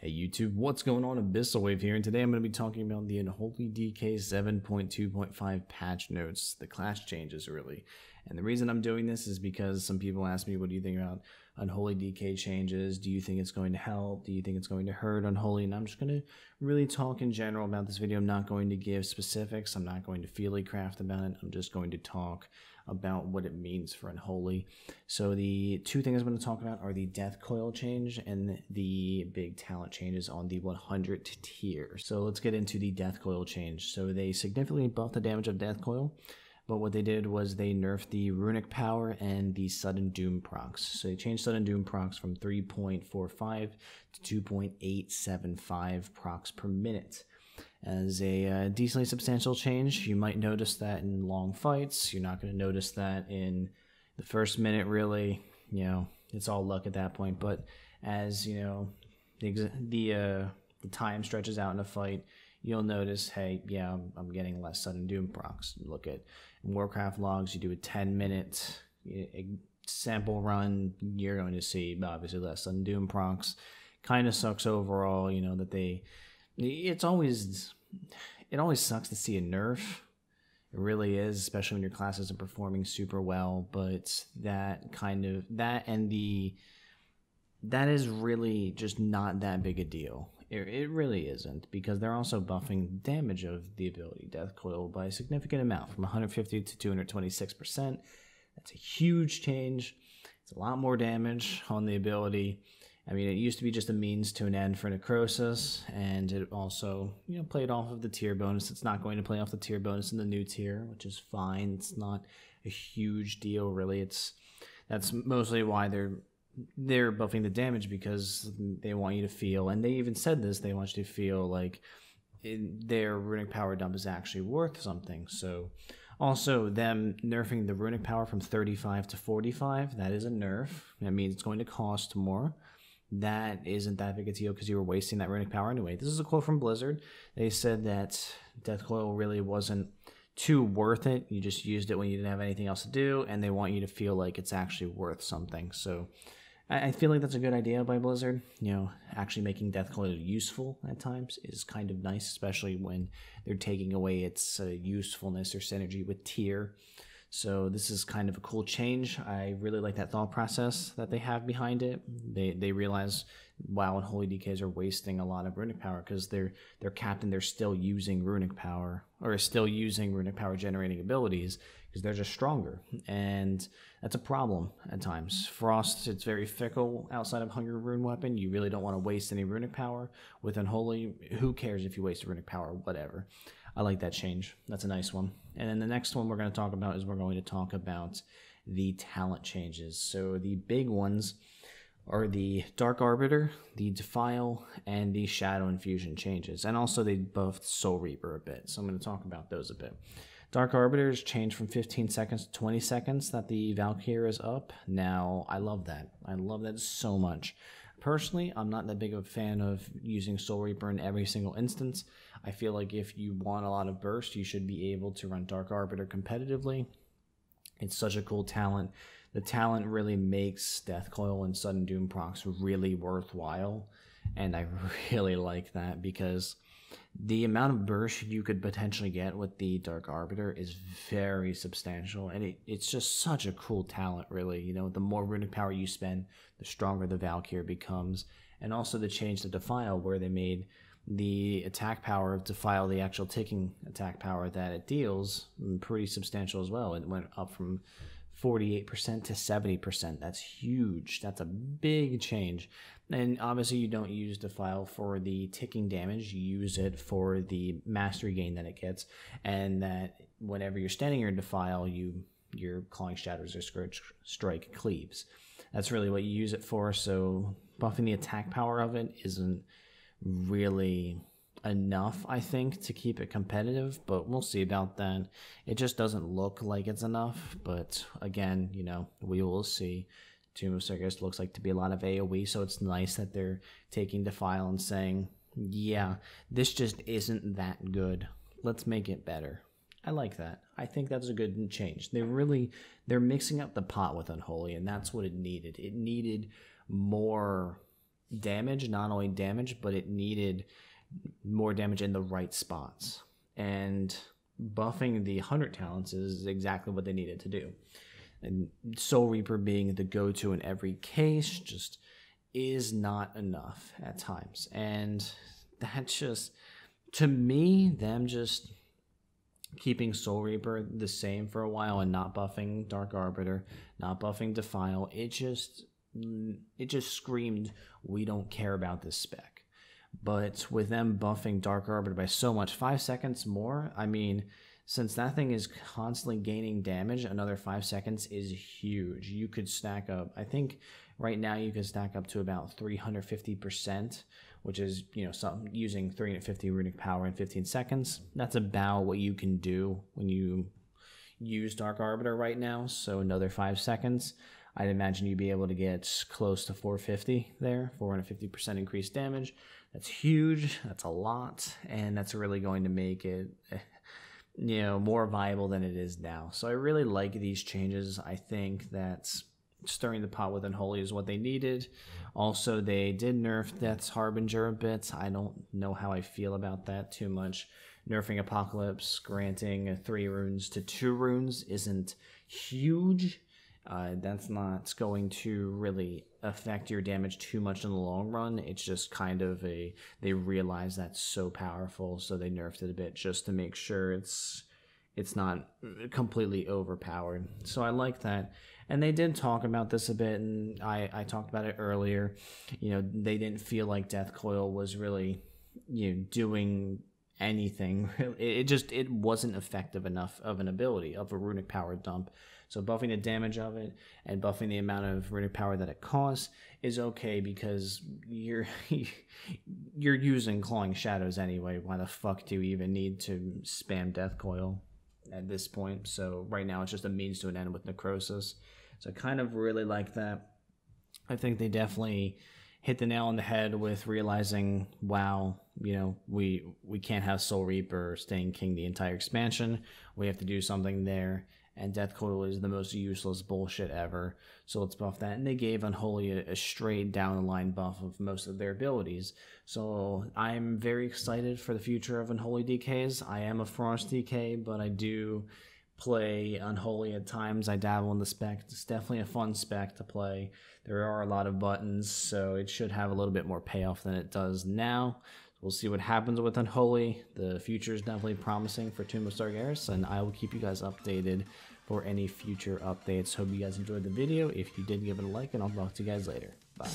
Hey YouTube, what's going on? Abyssal here, and today I'm going to be talking about the Unholy DKs 7.2.5 patch notes, the class changes really. And the reason I'm doing this is because some people ask me, what do you think about Unholy DK changes? Do you think it's going to help? Do you think it's going to hurt Unholy? And I'm just going to really talk in general about this video. I'm not going to give specifics. I'm not going to feely craft about it. I'm just going to talk about what it means for Unholy. So the two things I'm going to talk about are the death coil change and the big talent changes on the 100 tier. So let's get into the death coil change. So they significantly buffed the damage of death coil, but what they did was they nerfed the runic power and the sudden doom procs. So they changed sudden doom procs from 3.45 to 2.875 procs per minute. As a decently substantial change. You might notice that in long fights. You're not going to notice that in the first minute, really. You know, it's all luck at that point. But as, you know, the time stretches out in a fight, you'll notice, hey, yeah, I'm getting less sudden doom procs. Look at Warcraft logs. You do a 10-minute sample run, you're going to see, obviously, less sudden doom procs. Kind of sucks overall, you know, that they... It always sucks to see a nerf. It really is, especially when your class isn't performing super well. But that is really just not that big a deal. It really isn't, because they're also buffing damage of the ability Death Coil by a significant amount, from 150 to 226%. That's a huge change. It's a lot more damage on the ability. I mean, it used to be just a means to an end for necrosis, and it also, you know, played off of the tier bonus. It's not going to play off the tier bonus in the new tier, which is fine. It's not a huge deal, really. That's mostly why they're buffing the damage, because they want you to feel, and they even said this, they want you to feel like their runic power dump is actually worth something. So also, them nerfing the runic power from 35 to 45, that is a nerf. That means it's going to cost more. That isn't that big a deal, because you were wasting that runic power anyway. This is a quote from Blizzard. They said that Death Coil really wasn't too worth it. You just used it when you didn't have anything else to do, and they want you to feel like it's actually worth something. So I feel like that's a good idea by Blizzard. You know, actually making Death Coil useful at times is kind of nice, especially when they're taking away its usefulness or synergy with tier. So this is kind of a cool change. I really like that thought process that they have behind it. They realize, wow, Unholy DKs are wasting a lot of runic power, because their captain, they're still using runic power, or still using runic power generating abilities, because they're just stronger. And that's a problem at times. Frost, it's very fickle outside of Hunger Rune Weapon. You really don't want to waste any runic power. With Unholy, who cares if you waste runic power, whatever. I like that change. That's a nice one. And then the next one we're going to talk about is we're going to talk about the talent changes. So the big ones are the Dark Arbiter, the Defile, and the Shadow Infusion changes. And also they buffed Soul Reaper a bit. So I'm going to talk about those a bit. Dark Arbiter is changed from 15 seconds to 20 seconds that the Valkyrie is up. Now, I love that. I love that so much. Personally, I'm not that big of a fan of using Soul Reaper in every single instance. I feel like if you want a lot of burst, you should be able to run Dark Arbiter competitively. It's such a cool talent. The talent really makes Death Coil and Sudden Doom procs really worthwhile, and I really like that, because the amount of burst you could potentially get with the Dark Arbiter is very substantial, and it's just such a cool talent, really. You know, the more runic power you spend, the stronger the Valkyrie becomes. And also the change to Defile, where they made the attack power of Defile, the actual ticking attack power that it deals, pretty substantial as well. It went up from 48% to 70%. That's huge. That's a big change. And obviously you don't use Defile for the ticking damage. You use it for the mastery gain that it gets, and that whenever you're standing here in Defile, your Clawing Shatters or Strike cleaves. That's really what you use it for. So buffing the attack power of it isn't really enough, I think, to keep it competitive, but we'll see about that. It just doesn't look like it's enough, but again, you know, we will see. Tomb of Circus looks like to be a lot of AoE, so it's nice that they're taking Defile and saying, yeah, this just isn't that good. Let's make it better. I like that. I think that's a good change. They're mixing up the pot with Unholy, and that's what it needed. It needed more damage, not only damage, but it needed more damage in the right spots. And buffing the 100 talents is exactly what they needed to do. And Soul Reaper being the go-to in every case just is not enough at times. And that just, to me, them just keeping Soul Reaper the same for a while and not buffing Dark Arbiter, not buffing Defile, it just screamed, we don't care about this spec. But with them buffing Dark Arbiter by so much, 5 seconds more, I mean, since that thing is constantly gaining damage, another 5 seconds is huge. You could stack up, I think right now you could stack up to about 350%, which is, you know, something using 350 runic power in 15 seconds. That's about what you can do when you use Dark Arbiter right now. So another 5 seconds, I'd imagine you'd be able to get close to 450 there, 450% increased damage. That's huge. That's a lot. And that's really going to make it, you know, more viable than it is now. So I really like these changes. I think that stirring the pot with Unholy is what they needed. Also, they did nerf Death's Harbinger a bit. I don't know how I feel about that too much. Nerfing Apocalypse, granting 3 runes to 2 runes isn't huge. That's not going to really affect your damage too much in the long run. It's just kind of they realize that's so powerful, so they nerfed it a bit just to make sure it's not completely overpowered. So I like that. And they did talk about this a bit, and I talked about it earlier. You know, they didn't feel like Death Coil was really, you know, doing anything. It wasn't effective enough of an ability, of a runic power dump. So buffing the damage of it and buffing the amount of runic power that it costs is okay, because you're using Clawing Shadows anyway. Why the fuck do you even need to spam Death Coil at this point? So right now it's just a means to an end with Necrosis. So I kind of really like that. I think they definitely hit the nail on the head with realizing, wow, you know, we can't have Soul Reaper staying king the entire expansion. We have to do something there. And Death Coil is the most useless bullshit ever, so let's buff that. And they gave Unholy a straight down the line buff of most of their abilities. So I'm very excited for the future of Unholy DKs. I am a Frost DK, but I do play Unholy at times. I dabble in the spec. It's definitely a fun spec to play. There are a lot of buttons, so it should have a little bit more payoff than it does now. We'll see what happens with Unholy. The future is definitely promising for Tomb of Sargeras, and I will keep you guys updated for any future updates. Hope you guys enjoyed the video. If you did, give it a like, and I'll talk to you guys later. Bye.